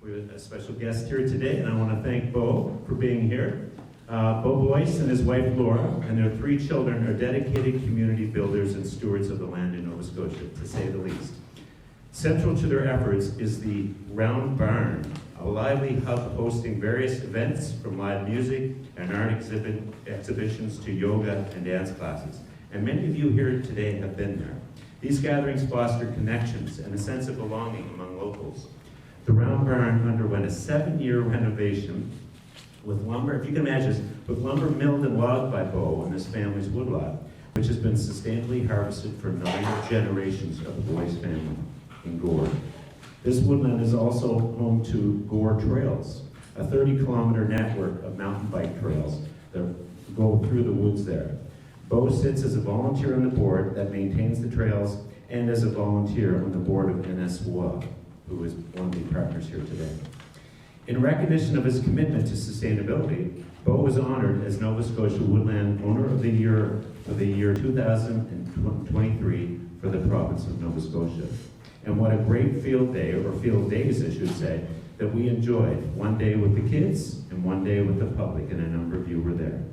We have a special guest here today, and I want to thank Beau for being here. Beau and his wife Laura and their 3 children are dedicated community builders and stewards of the land in Nova Scotia, to say the least. Central to their efforts is the Round Barn, a lively hub hosting various events from live music and art exhibitions to yoga and dance classes. And many of you here today have been there. These gatherings foster connections and a sense of belonging among locals. The Round Barn underwent a 7-year renovation with lumber, if you can imagine this, with lumber milled and logged by Beau and his family's woodlot, which has been sustainably harvested for 9 generations of the Blois family in Gore. This woodland is also home to Gore Trails, a 30-kilometer network of mountain bike trails that go through the woods there. Beau sits as a volunteer on the board that maintains the trails and as a volunteer on the board of NSWA, who is one of the partners here today. In recognition of his commitment to sustainability, Beau was honored as Nova Scotia Woodland Owner of the Year for the year 2023 for the province of Nova Scotia. And what a great field day, or field days I should say, that we enjoyed. One day with the kids and one day with the public, and a number of you were there.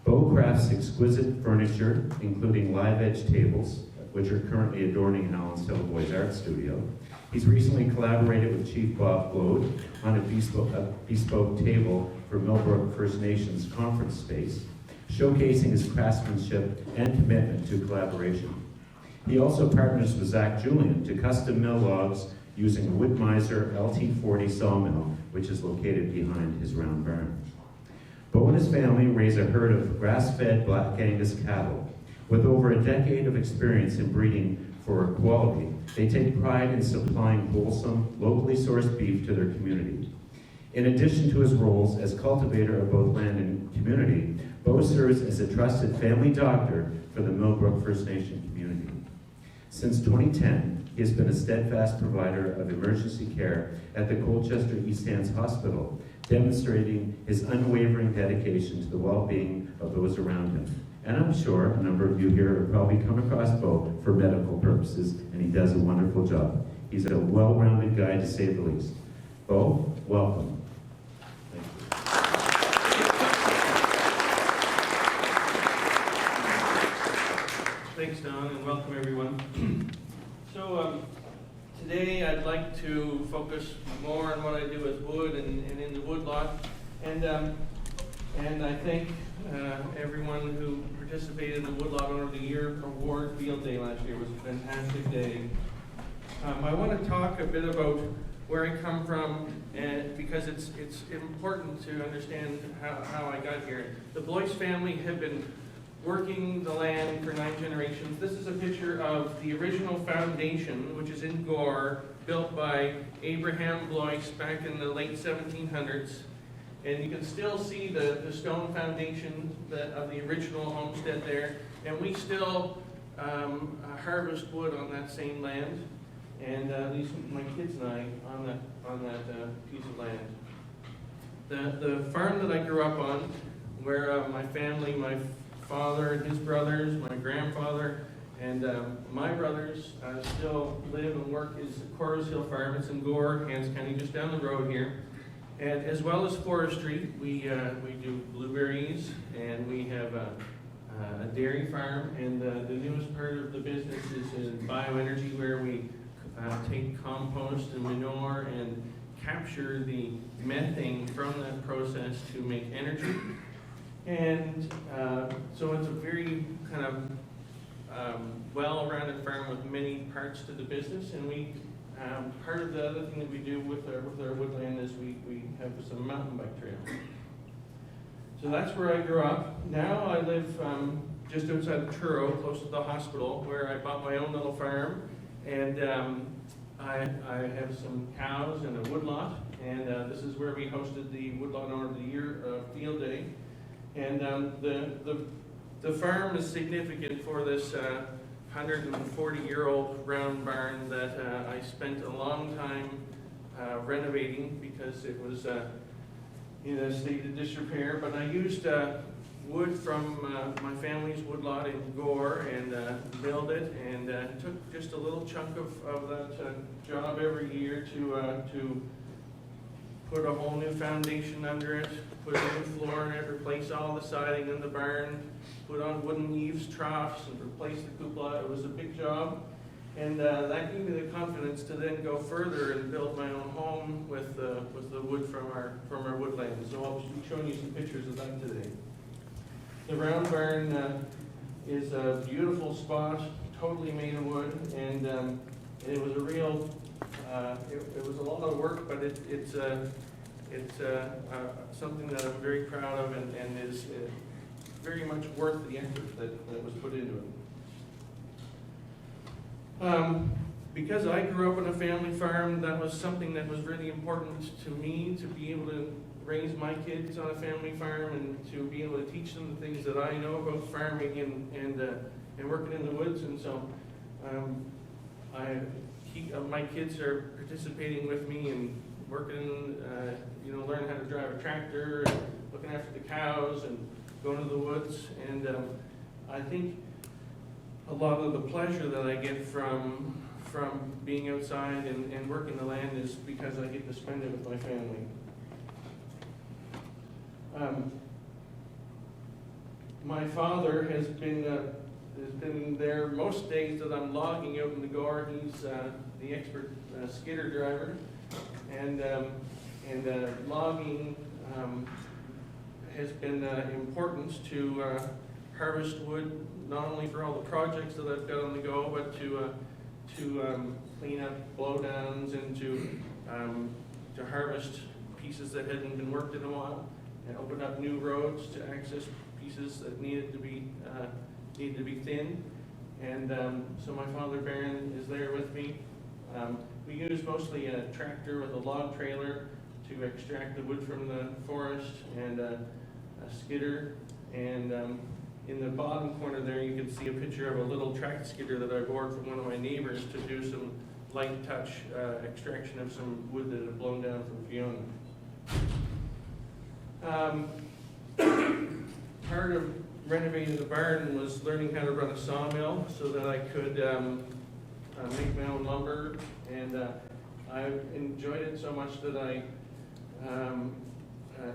Beau crafts exquisite furniture, including live edge tables, which are currently adorning Alan Stillboy's art studio. He's recently collaborated with Chief Bob Blow on a bespoke table for Millbrook First Nations conference space, showcasing his craftsmanship and commitment to collaboration. He also partners with Zach Julian to custom mill logs using a Wood-Mizer LT40 sawmill, which is located behind his Round Barn. Beau and his family raise a herd of grass-fed Black Angus cattle. With over a decade of experience in breeding for quality, they take pride in supplying wholesome, locally sourced beef to their community. In addition to his roles as cultivator of both land and community, Beau serves as a trusted family doctor for the Millbrook First Nation community. Since 2010, he has been a steadfast provider of emergency care at the Colchester East Hands Hospital, demonstrating his unwavering dedication to the well-being of those around him. And I'm sure a number of you here have probably come across Beau for medical purposes, and he does a wonderful job. He's a well-rounded guy, to say the least. Beau, welcome. Thank you. Thanks, Don, and welcome everyone. So today I'd like to focus more on what I do with wood and in the woodlot, and I thank everyone who participated in the Woodlot Owner of the Year Award Field Day last year. It was a fantastic day. I want to talk a bit about where I come from, because it's important to understand how I got here. The Blois family have been working the land for 9 generations. This is a picture of the original foundation, which is in Gore, built by Abraham Blois back in the late 1700s. And you can still see the stone foundation of the original homestead there. And we still harvest wood on that same land. And these my kids and I on that piece of land. The farm that I grew up on, where my family, my father and his brothers, my grandfather, and my brothers still live and work, is Corrs Hill Farm. It's in Gore, Hants County, just down the road here. And as well as forestry, we do blueberries, and we have a dairy farm, and the newest part of the business is in bioenergy, where we take compost and manure and capture the methane from that process to make energy. And so it's a very kind of well-rounded farm with many parts to the business, and we part of the other thing that we do with our woodland is we have some mountain bike trails. So that's where I grew up. Now I live just outside of Truro, close to the hospital, where I bought my own little farm, and I have some cows and a woodlot, and this is where we hosted the Woodlot Owner of the Year Field Day. And the farm is significant for this 140-year-old round barn that I spent a long time renovating, because it was in a state of disrepair. But I used wood from my family's woodlot in Gore and milled it, and took just a little chunk of that job every year to put a whole new foundation under it, put a new floor in it, replace all the siding in the barn, put on wooden eaves, troughs, and replace the cupola. It was a big job. And that gave me the confidence to then go further and build my own home with the wood from our woodland. So I'll be showing you some pictures of that today. The round barn is a beautiful spot, totally made of wood, and it was a real, it was a lot of work, but it's something that I'm very proud of and is very much worth the effort that was put into it. Because I grew up on a family farm, that was something that was really important to me, to be able to raise my kids on a family farm and to be able to teach them the things that I know about farming and working in the woods. And so my kids are participating with me and working, learning how to drive a tractor, and looking after the cows and going to the woods. And I think a lot of the pleasure that I get from being outside and working the land is because I get to spend it with my family. My father has been there most days that I'm logging out in the gore. He's the expert skidder driver, and logging has been important to harvest wood, not only for all the projects that I've got on the go, but to clean up blowdowns and to harvest pieces that hadn't been worked in a while, and open up new roads to access pieces that needed to be thinned. And so my father Baron is there with me. We use mostly a tractor with a log trailer to extract the wood from the forest, and a skidder. And in the bottom corner there, you can see a picture of a little track skidder that I borrowed from one of my neighbors to do some light touch extraction of some wood that had blown down from Fiona. Part of renovating the barn was learning how to run a sawmill so that I could make my own lumber, and I enjoyed it so much that I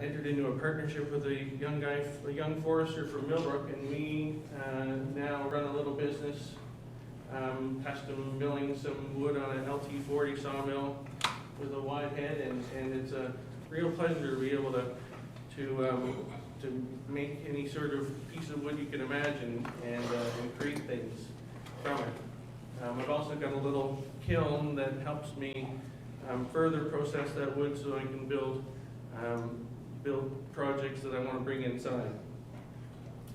entered into a partnership with a young forester from Millbrook, and we now run a little business, custom milling some wood on an LT40 sawmill with a wide head, and it's a real pleasure to be able to make any sort of piece of wood you can imagine and create things from it. I've also got a little kiln that helps me further process that wood so I can build projects that I want to bring inside.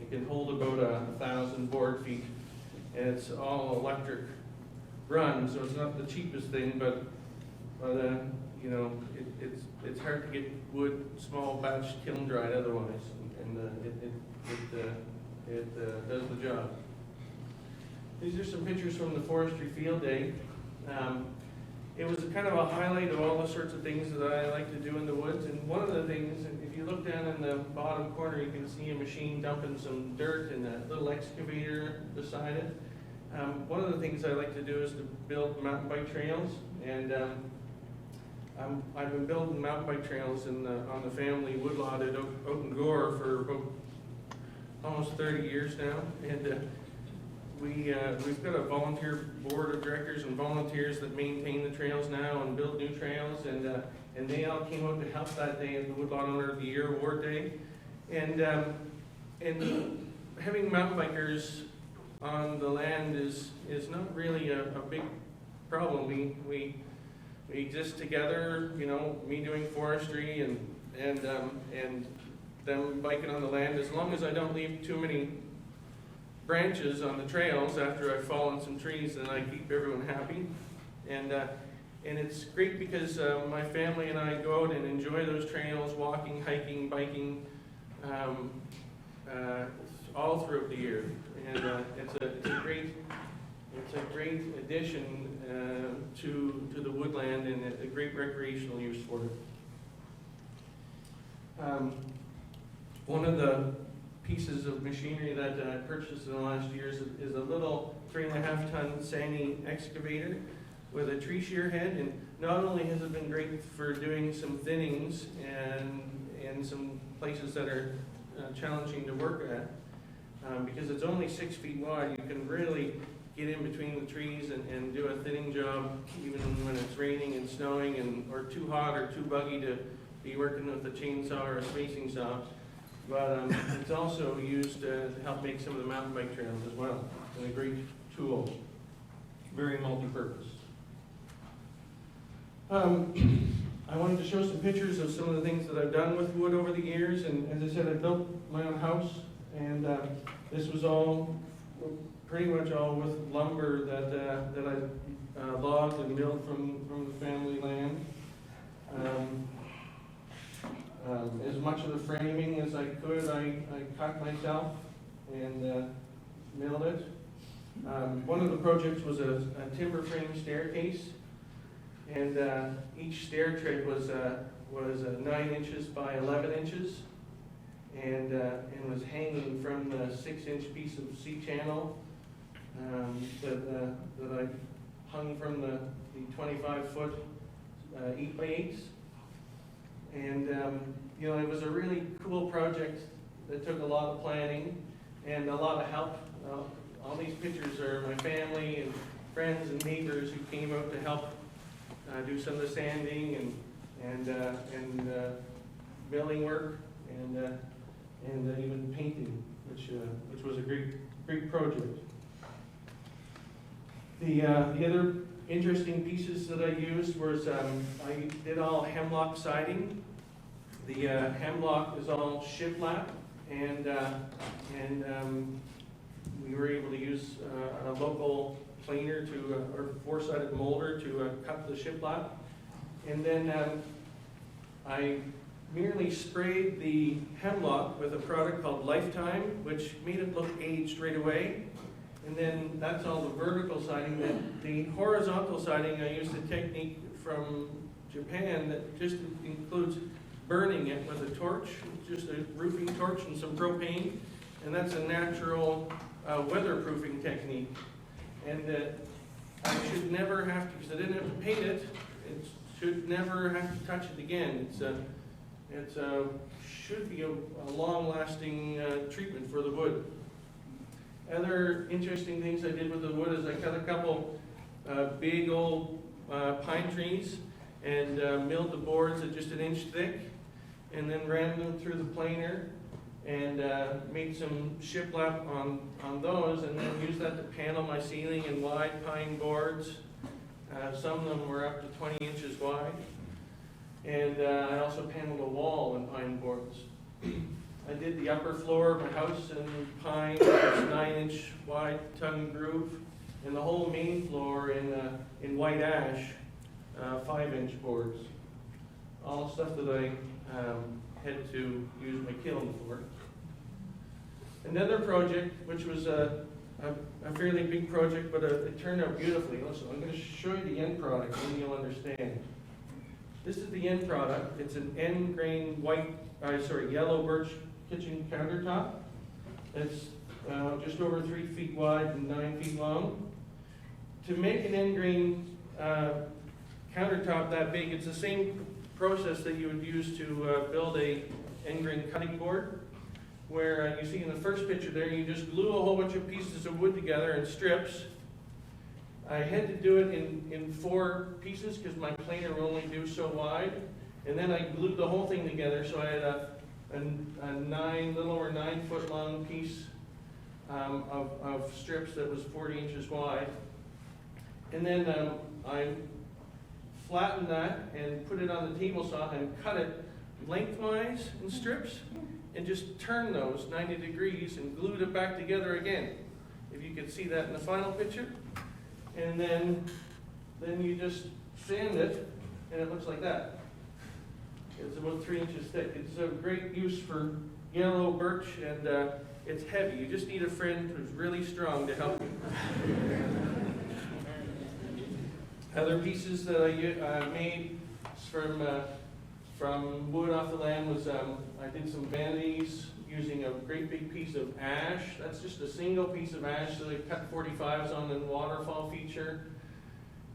It can hold about 1,000 board feet, and it's all electric run, so it's not the cheapest thing, but it's hard to get wood small batch kiln dried otherwise, and it does the job. These are some pictures from the forestry field day. It was kind of a highlight of all the sorts of things that I like to do in the woods. And one of the things, if you look down in the bottom corner, you can see a machine dumping some dirt and a little excavator beside it. One of the things I like to do is to build mountain bike trails. And I've been building mountain bike trails on the family woodlot at Oak Gore for about almost 30 years now. And we've got a volunteer board of directors and volunteers that maintain the trails now and build new trails, and they all came out to help that day at the Woodlot Owner of the Year Award Day. And having mountain bikers on the land is not really a big problem. We exist together, me doing forestry and them biking on the land, as long as I don't leave too many branches on the trails after I've fallen some trees, and I keep everyone happy. And it's great because my family and I go out and enjoy those trails, walking, hiking, biking, all throughout the year. And it's a great addition to the woodland, and a great recreational use for it. One of the pieces of machinery that I purchased in the last year is a little 3.5-ton Sany excavator. with a tree shear head, and not only has it been great for doing some thinnings and in some places that are challenging to work at, because it's only 6 feet wide, you can really get in between the trees and do a thinning job even when it's raining and snowing or too hot or too buggy to be working with a chainsaw or a spacing saw. But it's also used to help make some of the mountain bike trails as well, and a great tool, very multi-purpose. I wanted to show some pictures of some of the things that I've done with wood over the years, and as I said, I built my own house, and this was all, pretty much all with lumber that I logged and milled from the family land. As much of the framing as I could, I cut myself and milled it. One of the projects was a timber frame staircase, and each stair tread was 9 inches by 11 inches, and was hanging from the 6-inch piece of C-channel that I hung from the 25-foot 8x8s. And it was a really cool project that took a lot of planning and a lot of help. All these pictures are my family and friends and neighbors who came out to help do some of the sanding and milling work and even painting, which was a great project. The other interesting pieces that I used was I did all hemlock siding. The hemlock is all shiplap, and we were able to use a local planer or 4-sided molder to cut the shiplap. And then I merely sprayed the hemlock with a product called Lifetime, which made it look aged right away. And then that's all the vertical siding. The horizontal siding, I used a technique from Japan that just includes burning it with a torch, just a roofing torch and some propane. And that's a natural weatherproofing technique. And I should never have to, because I didn't have to paint it, it should never have to touch it again. It should be a long-lasting treatment for the wood. Other interesting things I did with the wood is I cut a couple big old pine trees and milled the boards at just 1 inch thick, and then ran them through the planer and made some shiplap on those, and then used that to panel my ceiling in wide pine boards. Some of them were up to 20 inches wide. And I also paneled a wall in pine boards. I did the upper floor of my house in pine, 9-inch wide tongue groove, and the whole main floor in white ash, 5-inch boards. All stuff that I had to use my kiln for. Another project, which was a fairly big project, but it turned out beautifully. Listen, I'm going to show you the end product, and then you'll understand. This is the end product. It's an end grain yellow birch kitchen countertop. It's just over 3 feet wide and 9 feet long. To make an end grain countertop that big, it's the same process that you would use to build a end grain cutting board, where you see in the first picture there, you just glue a whole bunch of pieces of wood together in strips. I had to do it in 4 pieces because my planer will only do so wide, and then I glued the whole thing together, so I had a little over 9 foot long piece of strips that was 40 inches wide. And then I flattened that and put it on the table saw and cut it lengthwise in strips and just turned those 90 degrees and glued it back together again. If you could see that in the final picture. And then you just sand it and it looks like that. It's about 3 inches thick. It's a great use for yellow birch, and it's heavy. You just need a friend who's really strong to help you. Other pieces that I made from wood off the land was I did some vanities using a great big piece of ash. That's just a single piece of ash that I cut 45s on the waterfall feature.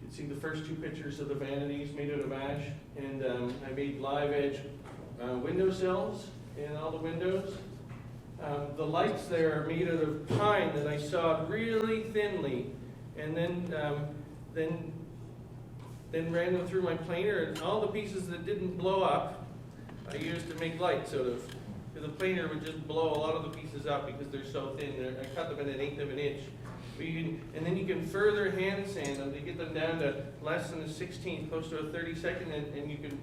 You can see the first two pictures of the vanities made out of ash, and I made live edge windowsills in all the windows. The lights there are made out of pine that I sawed really thinly, and then ran them through my planer, and all the pieces that didn't blow up, I used to make lights out of. Because the planer would just blow a lot of the pieces up because they're so thin. I cut them in 1/8 of an inch. And then you can further hand sand them to get them down to less than a 16th, close to a 32nd, and you can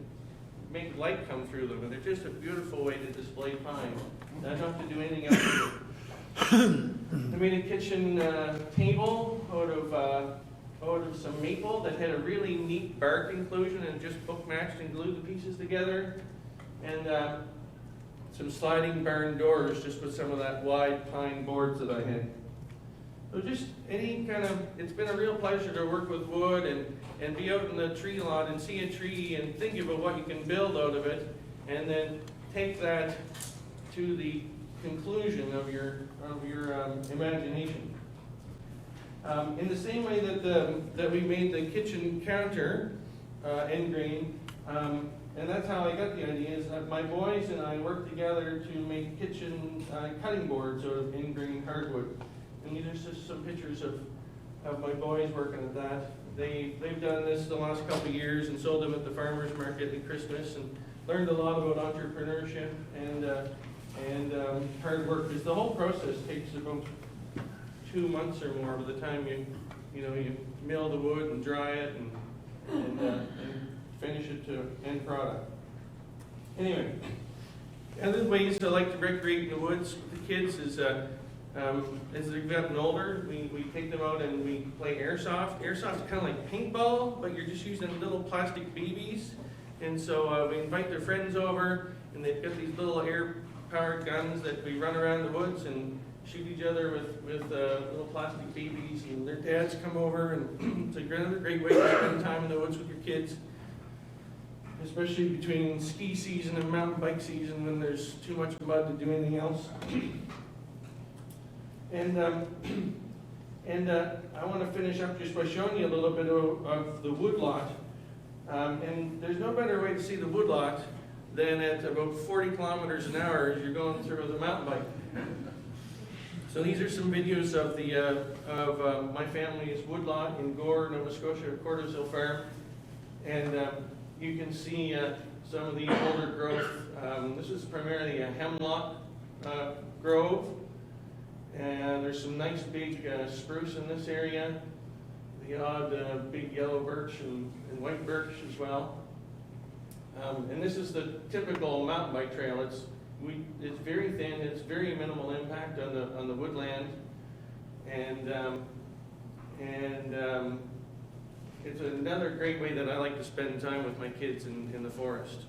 make light come through them. And they're just a beautiful way to display pine. I don't have to do anything else with it. I made a kitchen table out of some maple that had a really neat bark inclusion, and just book matched and glued the pieces together. And some sliding barn doors just with some of that wide pine boards that I had. So just any kind of, it's been a real pleasure to work with wood and be out in the tree lot and see a tree and think about what you can build out of it, and then take that to the conclusion of your imagination. In the same way that we made the kitchen counter end grain, and that's how I got the idea, is that my boys and I worked together to make kitchen cutting boards out of end grain hardwood. And these are just some pictures of my boys working at that. They've done this the last couple of years and sold them at the farmer's market at Christmas, and learned a lot about entrepreneurship and hard work, because the whole process takes about 2 months or more by the time you mill the wood and dry it and finish it to end product. Anyway, other ways I like to recreate in the woods with the kids is as they've gotten older, we take them out and we play airsoft. Airsoft is kind of like paintball, but you're just using little plastic BBs. And so we invite their friends over, and they've got these little air-powered guns that we run around the woods and shoot each other with little plastic BBs. And their dads come over, and it's another great way to spend time in the woods with your kids, especially between ski season and mountain bike season when there's too much mud to do anything else. And I want to finish up just by showing you a little bit of the Woodlot. And there's no better way to see the Woodlot than at about 40 kilometers an hour as you're going through with a mountain bike. So these are some videos of my family's Woodlot in Gore, Nova Scotia, Cordersville Farm. And you can see some of the older growth. This is primarily a hemlock grove. And there's some nice big spruce in this area, the odd big yellow birch and white birch as well. And this is the typical mountain bike trail. It's very thin. It's very minimal impact on the woodland, and it's another great way that I like to spend time with my kids in the forest.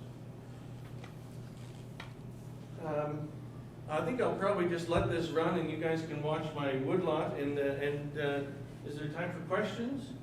I think I'll probably just let this run, and you guys can watch my woodlot. And is there time for questions?